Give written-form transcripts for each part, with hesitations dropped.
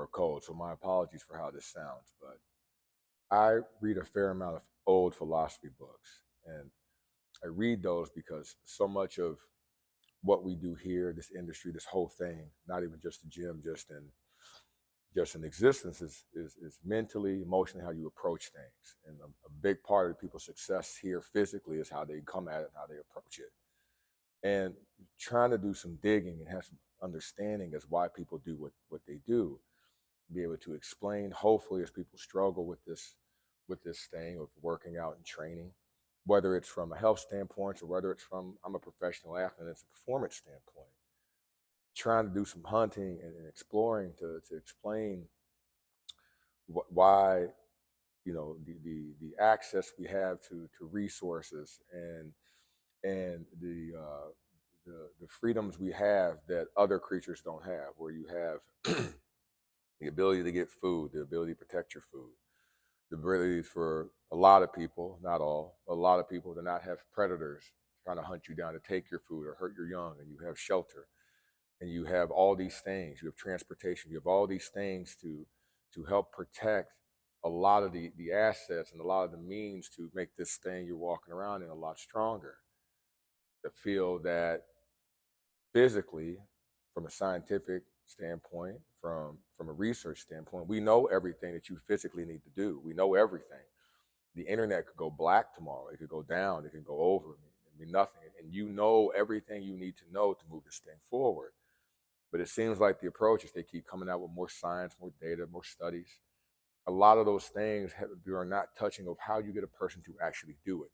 or a cold, so my apologies for how this sounds, but I read a fair amount of old philosophy books, and I read those because so much of what we do here, this industry, this whole thing, not even just the gym, just in existence, is mentally, emotionally how you approach things. And a big part of people's success here physically is how they come at it, how they approach it. And trying to do some digging and have some understanding as why people do what they do, be able to explain, hopefully, as people struggle with this thing of working out and training, whether it's from a health standpoint or whether it's from I'm a professional athlete, it's a performance standpoint. Trying to do some hunting and exploring to explain why the access we have to resources and the freedoms we have that other creatures don't have, where you have the ability to get food, the ability to protect your food, the ability for a lot of people, not all, a lot of people to not have predators trying to hunt you down to take your food or hurt your young, and you have shelter, and you have all these things, you have transportation, you have all these things to help protect a lot of the assets and a lot of the means to make this thing you're walking around in a lot stronger. To feel that physically, from a scientific standpoint, from a research standpoint, we know everything that you physically need to do. We know everything. The internet could go black tomorrow. It could go down. It could go over. It mean nothing. And you know everything you need to know to move this thing forward. But it seems like the approach is they keep coming out with more science, more data, more studies. A lot of those things are not touching of how you get a person to actually do it.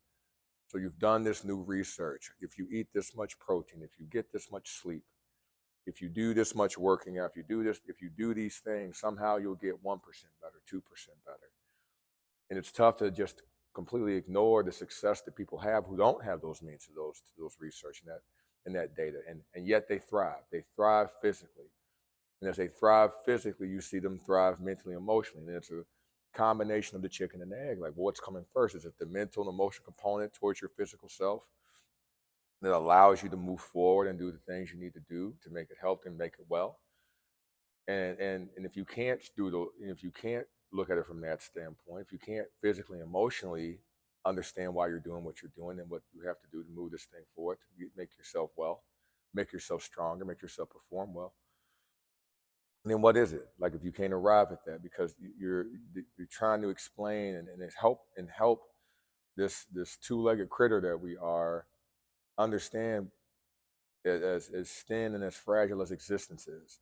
So you've done this new research. If you eat this much protein, if you get this much sleep, if you do this much working out, if you do these things, somehow you'll get 1% better, 2% better. And it's tough to just completely ignore the success that people have who don't have those means to those research and that data. And yet they thrive. They thrive physically. And as they thrive physically, you see them thrive mentally, emotionally. And it's a combination of the chicken and the egg. Like, what's coming first? Is it the mental and emotional component towards your physical self that allows you to move forward and do the things you need to do to make it healthy and make it well? And if you can't if you can't look at it from that standpoint, if you can't physically, emotionally understand why you're doing what you're doing and what you have to do to move this thing forward, to make yourself well, make yourself stronger, make yourself perform well, then what is it? Like, if you can't arrive at that because you're trying to explain and help this two-legged critter that we are understand as thin and as fragile as existence is,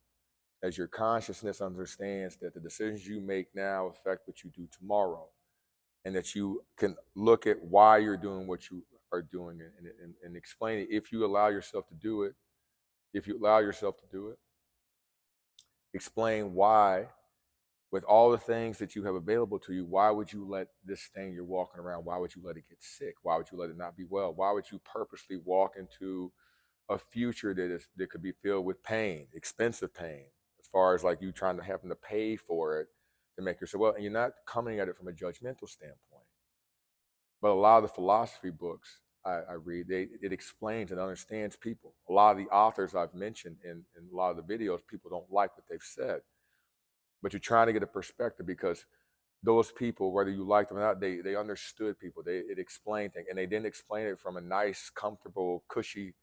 as your consciousness understands that the decisions you make now affect what you do tomorrow, and that you can look at why you're doing what you are doing and explain it. If you allow yourself to do it, if you allow yourself to do it, explain why, with all the things that you have available to you, why would you let this thing you're walking around, why would you let it get sick? Why would you let it not be well? Why would you purposely walk into a future that could be filled with pain, expensive pain, as far as like you trying to having to pay for it to make yourself well, and you're not coming at it from a judgmental standpoint. But a lot of the philosophy books I read, it explains and understands people. A lot of the authors I've mentioned in a lot of the videos, people don't like what they've said. But you're trying to get a perspective because those people, whether you like them or not, they understood people. It explained things, and they didn't explain it from a nice, comfortable, cushy,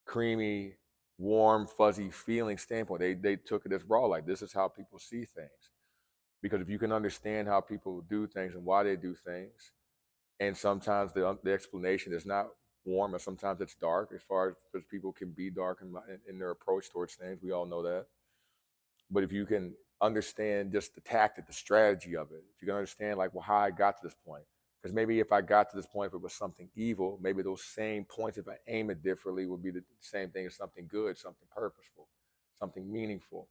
creamy, warm, fuzzy feeling standpoint. They took it as raw, like this is how people see things. Because if you can understand how people do things and why they do things, and sometimes the explanation is not warm, or sometimes it's dark, as far as because people can be dark in their approach towards things. We all know that. But if you can understand just the tactic, the strategy of it, if you can understand like, well, how I got to this point, because maybe if I got to this point, if it was something evil, maybe those same points, if I aim it differently, would be the same thing as something good, something purposeful, something meaningful.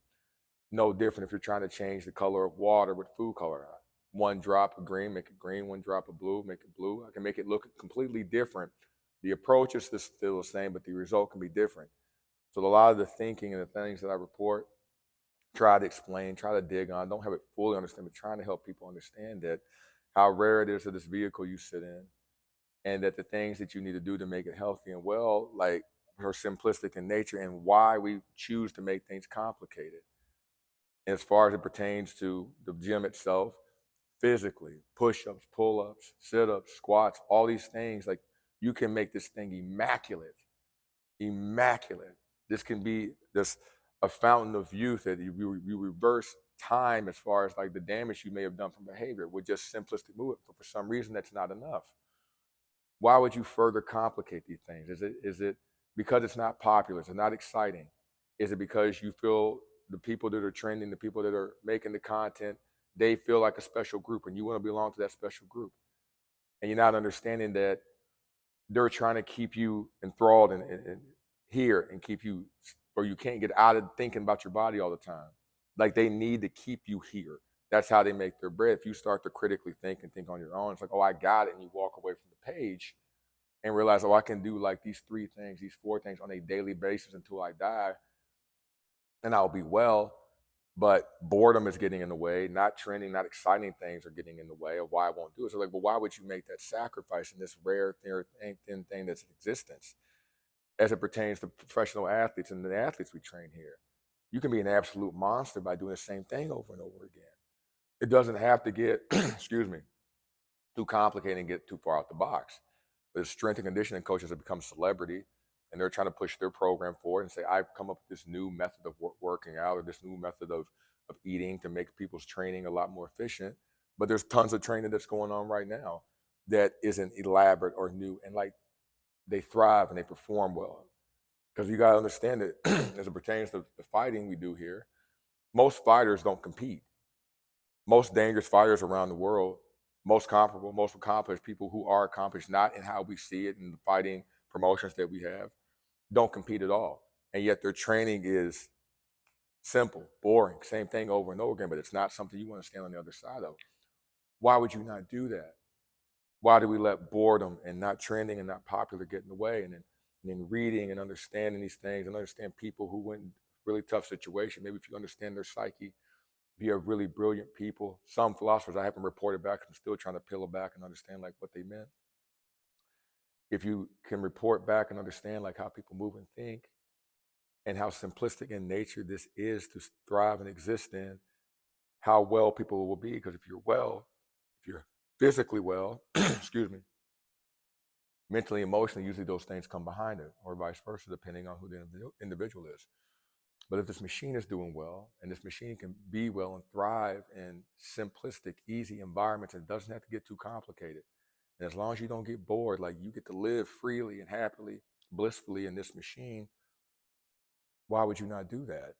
No different if you're trying to change the color of water with food coloring. One drop of green, make it green. One drop of blue, make it blue. I can make it look completely different. The approach is still the same, but the result can be different. So a lot of the thinking and the things that I report, try to explain, try to dig on, don't have it fully understand, but trying to help people understand that how rare it is that this vehicle you sit in, and that the things that you need to do to make it healthy and well, like, are simplistic in nature, and why we choose to make things complicated. as far as it pertains to the gym itself, physically, push-ups, pull-ups, sit-ups, squats, all these things, like you can make this thing immaculate, immaculate. This can be this a fountain of youth that you reverse time as far as like the damage you may have done from behavior with just simplistic movement. But for some reason, that's not enough. Why would you further complicate these things? Is it because it's not popular? It's not exciting? Is it because you feel the people that are trending, the people that are making the content, they feel like a special group and you want to belong to that special group? And you're not understanding that they're trying to keep you enthralled and here and keep you, or you can't get out of thinking about your body all the time. Like they need to keep you here. That's how they make their bread. If you start to critically think and think on your own, it's like, oh, I got it. And you walk away from the page and realize, oh, I can do like these 3 things, these 4 things on a daily basis until I die, and I'll be well. But boredom is getting in the way, not trending, not exciting things are getting in the way of why I won't do it. So like, well, why would you make that sacrifice in this rare thin thing that's in existence as it pertains to professional athletes and the athletes we train here? You can be an absolute monster by doing the same thing over and over again. It doesn't have to get, excuse me, too complicated and get too far out the box. But strength and conditioning coaches have become celebrity, and they're trying to push their program forward and say, I've come up with this new method of working out or this new method of eating to make people's training a lot more efficient. But there's tons of training that's going on right now that isn't elaborate or new, and like they thrive and they perform well. Because you got to understand that as it pertains to the fighting we do here, most fighters don't compete. Most dangerous fighters around the world, most comparable, most accomplished people who are accomplished, not in how we see it in the fighting promotions that we have, don't compete at all. And yet their training is simple, boring, same thing over and over again, but it's not something you want to stand on the other side of. Why would you not do that? Why do we let boredom and not trending and not popular get in the way? And then reading and understanding these things and understand people who went in really tough situation. Maybe if you understand their psyche, if you have really brilliant people, some philosophers I haven't reported back, I'm still trying to peel it back and understand like what they meant. If you can report back and understand like how people move and think and how simplistic in nature this is to thrive and exist in, how well people will be. Because if you're well, if you're physically well, excuse me, mentally, emotionally, usually those things come behind it, or vice versa, depending on who the individual is. But if this machine is doing well, and this machine can be well and thrive in simplistic, easy environments, and it doesn't have to get too complicated. And as long as you don't get bored, like you get to live freely and happily, blissfully in this machine, why would you not do that?